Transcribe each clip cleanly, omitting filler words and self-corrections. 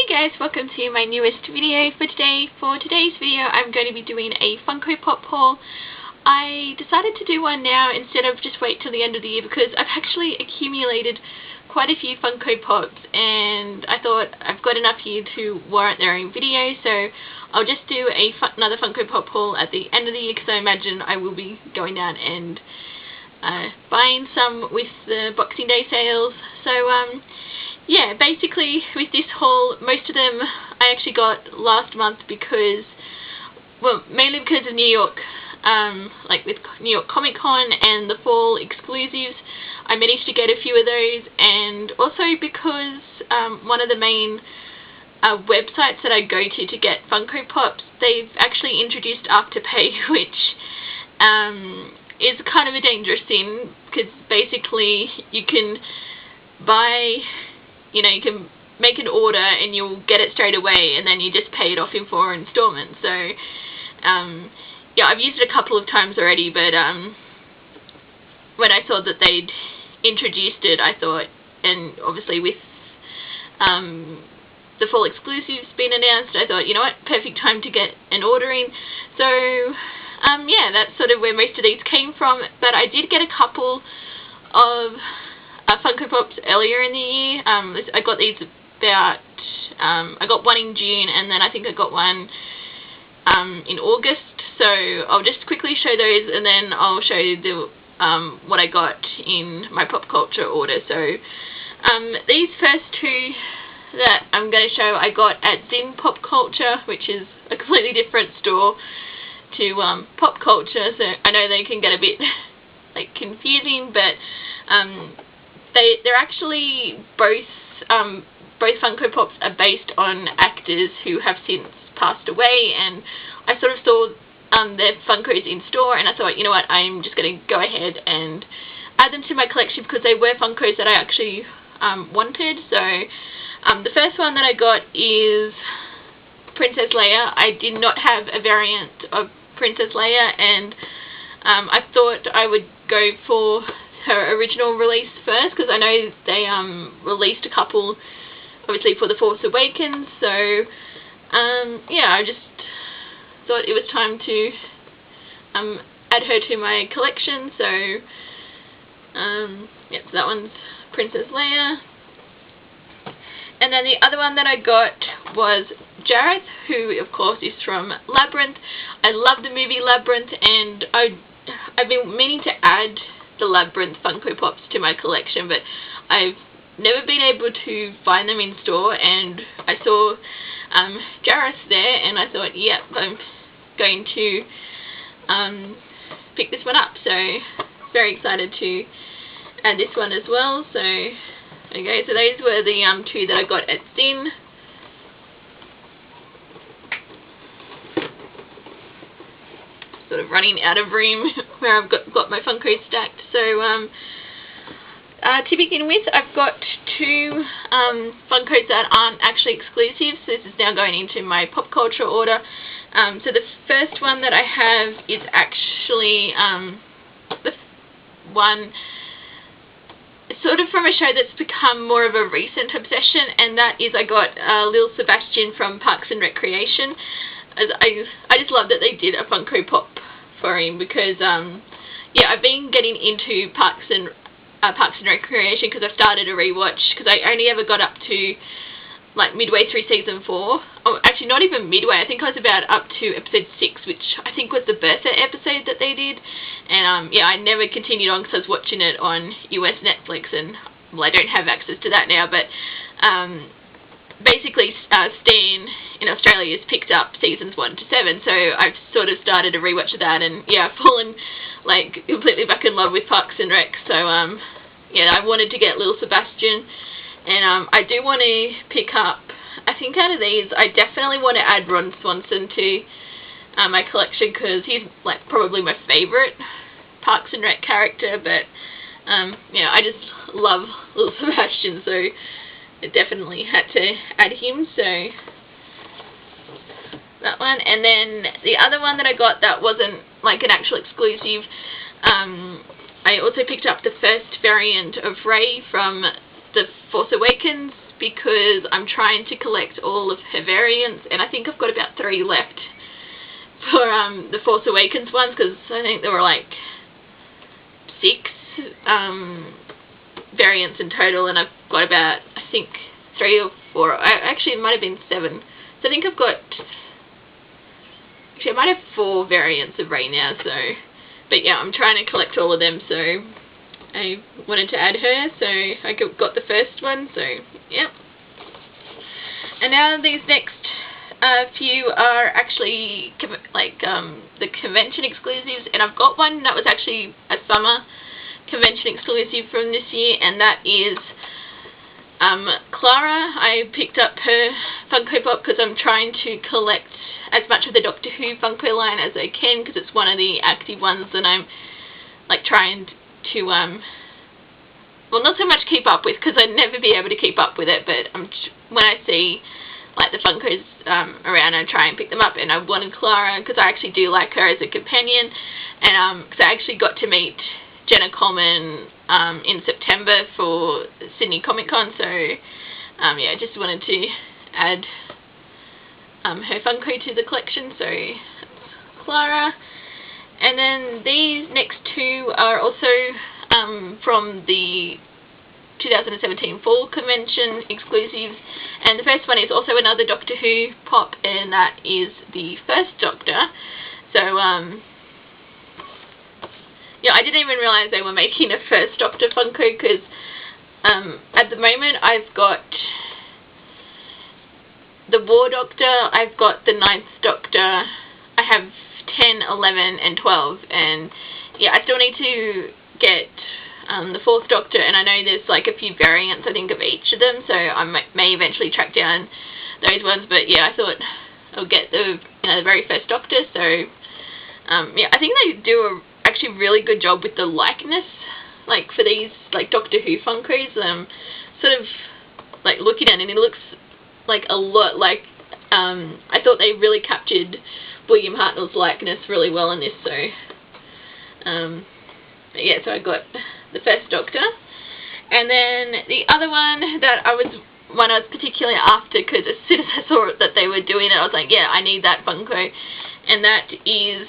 Hey guys, welcome to my newest video for today. For today's video I'm going to be doing a Funko Pop haul. I decided to do one now instead of just wait till the end of the year because I've actually accumulated quite a few Funko Pops and I thought I've got enough here to warrant their own video, so I'll just do another Funko Pop haul at the end of the year because I imagine I will be going down and buying some with the Boxing Day sales. So yeah, basically with this haul, most of them I actually got last month because, well, mainly because of New York, like with New York Comic Con and the fall exclusives, I managed to get a few of those, and also because one of the main websites that I go to get Funko Pops, they've actually introduced Afterpay, which is kind of a dangerous thing because basically you can buy, you can make an order and you'll get it straight away and then you just pay it off in 4 installments. So yeah, I've used it a couple of times already, but when I saw that they'd introduced it, I thought, and obviously with the fall exclusives being announced, I thought, you know what, perfect time to get an order in. So yeah, that's sort of where most of these came from, but I did get a couple of Funko Pops earlier in the year. I got these about, I got one in June and then I think I got one in August, so I'll just quickly show those and then I'll show you the what I got in my pop culture order. So these first two that I'm going to show I got at Zin Pop Culture, which is a completely different store to pop culture, so I know they can get a bit like confusing, but they're actually both Funko Pops are based on actors who have since passed away, and I sort of saw their Funkos in store and I thought, you know what, I'm just going to go ahead and add them to my collection because they were Funkos that I actually wanted. So the first one that I got is Princess Leia. I did not have a variant of Princess Leia, and I thought I would go for her original release first because I know they released a couple obviously for The Force Awakens, so yeah, I just thought it was time to add her to my collection. So yeah, so that one's Princess Leia. And then the other one that I got was Jareth, who of course is from Labyrinth. I love the movie Labyrinth, and I've been meaning to add the Labyrinth Funko Pops to my collection, but I've never been able to find them in store, and I saw Jareth there and I thought, yep, I'm going to pick this one up. So very excited to add this one as well. So okay, so those were the two that I got at Zin. Sort of running out of room where I've got my Funkos stacked. So to begin with, I've got two Funkos that aren't actually exclusive, so this is now going into my pop culture order. So the first one that I have is actually the one sort of from a show that's become more of a recent obsession, and that is I got Lil Sebastian from Parks and Recreation. I just love that they did a Funko Pop for him because yeah, I've been getting into Parks and Recreation because I started a rewatch because I only ever got up to like midway through season 4. Oh, actually not even midway, I think I was about up to episode 6, which I think was the Bertha episode that they did, and yeah, I never continued on because I was watching it on US Netflix, and well, I don't have access to that now, but basically Stan in Australia has picked up seasons 1 to 7, so I've sort of started a rewatch of that, and yeah, I've fallen like completely back in love with Parks and Rec. So yeah, I wanted to get Lil Sebastian, and I do want to pick up, I think out of these I definitely want to add Ron Swanson to my collection because he's like probably my favourite Parks and Rec character, but yeah, I just love Lil Sebastian, so I definitely had to add him. So that one, and then the other one that I got that wasn't like an actual exclusive, I also picked up the first variant of Rey from The Force Awakens because I'm trying to collect all of her variants, and I think I've got about 3 left for the Force Awakens ones, because I think there were like 6 variants in total, and I've got about, I think, 3 or 4, actually it might have been 7, so I think I've got, actually I might have 4 variants of Rey now, so, but yeah, I'm trying to collect all of them, so I wanted to add her, so I got the first one, so yeah. And now these next few are actually the convention exclusives, and I've got one that was actually a summer convention exclusive from this year, and that is Clara. I picked up her Funko Pop because I'm trying to collect as much of the Doctor Who Funko line as I can, because it's one of the active ones that I'm like trying to well, not so much keep up with, because I'd never be able to keep up with it, but when I see like the Funkos around, I try and pick them up, and I wanted Clara because I actually do like her as a companion, and because I actually got to meet Jenna Coleman in September for Sydney Comic Con, so yeah, I just wanted to add her Funko to the collection, so that's Clara. And then these next 2 are also from the 2017 Fall Convention exclusives, and the first one is also another Doctor Who pop, and that is the First Doctor. So yeah, I didn't even realise they were making a First Doctor Funko, because at the moment I've got the War Doctor, I've got the 9th Doctor, I have 10, 11 and 12, and yeah, I still need to get the 4th Doctor, and I know there's like a few variants I think of each of them, so I may eventually track down those ones, but yeah, I thought I'll get the the very first Doctor, so yeah, I think they do a actually really good job with the likeness, like for these like Doctor Who Funkos, sort of like looking at it, and it looks like a lot like I thought they really captured William Hartnell's likeness really well in this, so yeah, so I got the First Doctor. And then the other one that I was particularly after, because as soon as I saw that they were doing it, I was like, yeah, I need that Funko, and that is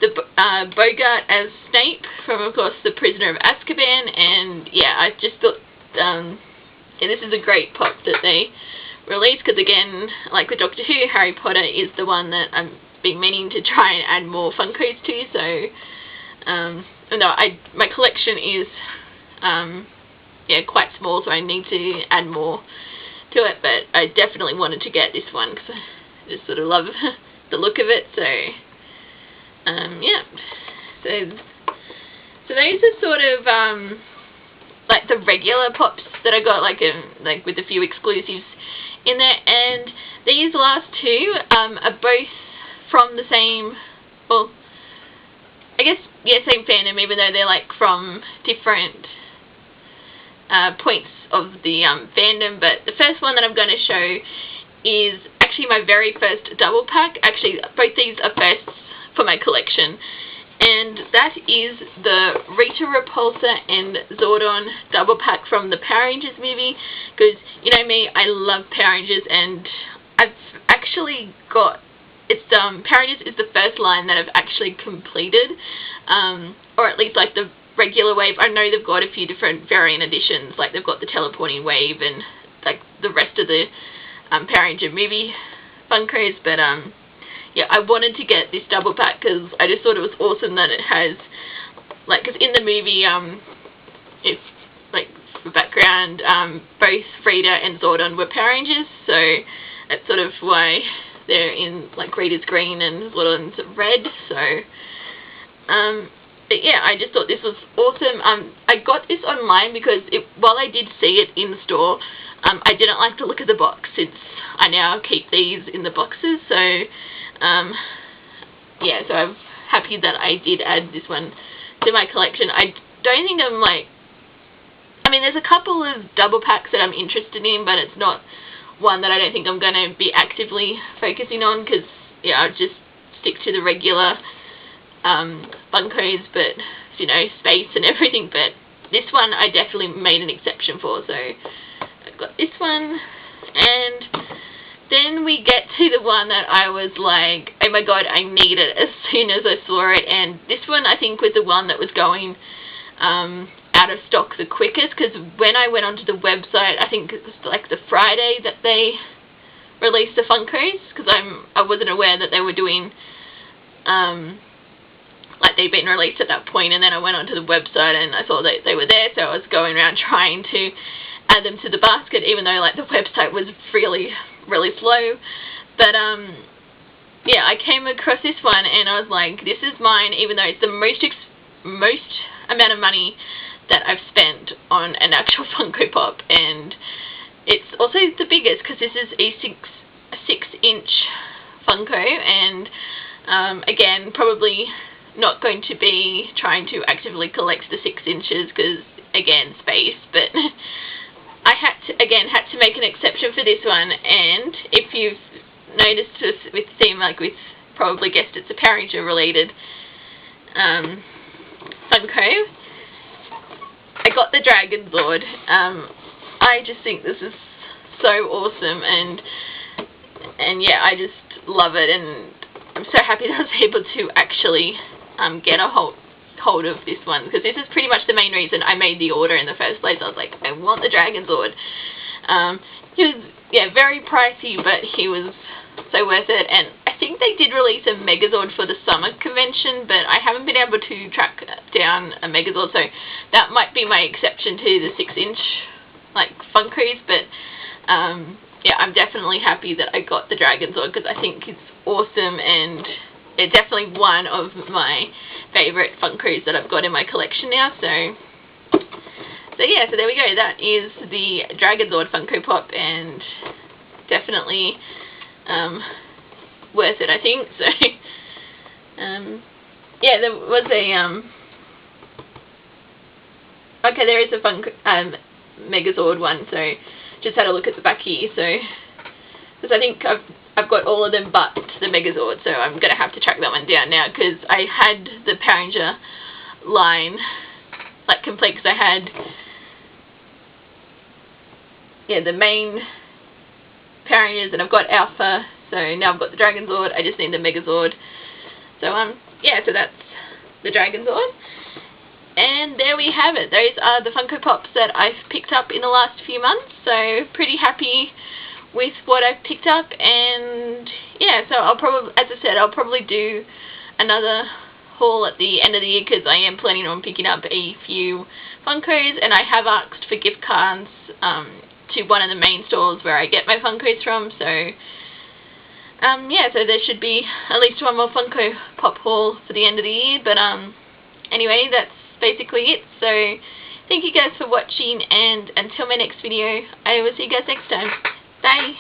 the Bogart as Snape from, of course, The Prisoner of Azkaban. And yeah, I just thought yeah, this is a great pop that they released, because again, like with Doctor Who, Harry Potter is the one that I've been meaning to try and add more Funkos to, so no, my collection is yeah, quite small, so I need to add more to it, but I definitely wanted to get this one because I just sort of love the look of it, so yeah, so those are sort of like the regular pops that I got, like with a few exclusives in there, and these last 2 are both from the same, well, I guess, yeah, same fandom, even though they're like from different points of the fandom. But the first one that I'm going to show is actually my very first double pack. Actually, both these are firsts for my collection, and that is the Rita Repulsa and Zordon double pack from the Power Rangers movie, because you know me, I love Power Rangers, and I've actually got Power Rangers is the first line that I've actually completed, or at least like the regular wave. I know they've got a few different variant editions, like they've got the teleporting wave and like the rest of the Power Ranger movie Funkos, but yeah, I wanted to get this double pack because I just thought it was awesome that it has, like, because in the movie, it's like for background, both Rita and Zordon were Power Rangers, so that's sort of why they're in like Rita's green and Zordon's red, so but yeah, I just thought this was awesome. I got this online because while I did see it in the store, I didn't like the look of the box, since I now keep these in the boxes, so yeah, so I'm happy that I did add this one to my collection. I don't think I'm like, I mean, there's a couple of double packs that I'm interested in, but it's not one that I don't think I'm going to be actively focusing on, because yeah, I'll just stick to the regular Funkos, but you know, space and everything. But this one I definitely made an exception for, so I've got this one, and then we get to the one that I was like, oh my god, I need it as soon as I saw it. And this one I think was the one that was going out of stock the quickest, because when I went onto the website, I think it was like the Friday that they released the Funkos, because I wasn't aware that they were doing like they'd been released at that point, and then I went onto the website and I saw that they were there, so I was going around trying to add them to the basket, even though like the website was really slow. But yeah, I came across this one and I was like, this is mine, even though it's the most amount of money that I've spent on an actual Funko Pop, and it's also the biggest because this is a 6-inch Funko, and again, probably not going to be trying to actively collect the 6 inches because, again, space, but I had to make an exception for this one. And if you've noticed with theme, like we've probably guessed, it's a Power Ranger related Funko. I got the Dragon Zord. I just think this is so awesome, and yeah, I just love it, and I'm so happy that I was able to actually get a hold of this one, because this is pretty much the main reason I made the order in the first place. I was like, I want the Dragon Zord. He was, yeah, very pricey, but he was so worth it. And I think they did release a Megazord for the summer convention, but I haven't been able to track down a Megazord, so that might be my exception to the 6-inch like Funkos. But yeah, I'm definitely happy that I got the Dragon Zord, because I think it's awesome, and it's definitely one of my favourite Funkos that I've got in my collection now. So yeah, so there we go. That is the Dragon Zord Funko Pop, and definitely worth it, I think. So yeah, there was a okay, there is a Megazord one. So just had a look at the back here. So because I think I've got all of them but the Megazord, so I'm going to have to track that one down now, because I had the Power Ranger line like complete, because I had, yeah, the main Power Rangers, and I've got Alpha, so now I've got the Dragon Zord. I just need the Megazord. So yeah, so that's the Dragon Zord. And there we have it. Those are the Funko Pops that I've picked up in the last few months, so pretty happy with what I've picked up. And yeah, so I'll probably, as I said, I'll probably do another haul at the end of the year, because I am planning on picking up a few Funkos, and I have asked for gift cards to one of the main stores where I get my Funkos from. So yeah, so there should be at least one more Funko Pop haul for the end of the year. But anyway, that's basically it. So thank you guys for watching, and until my next video, I will see you guys next time. Bye!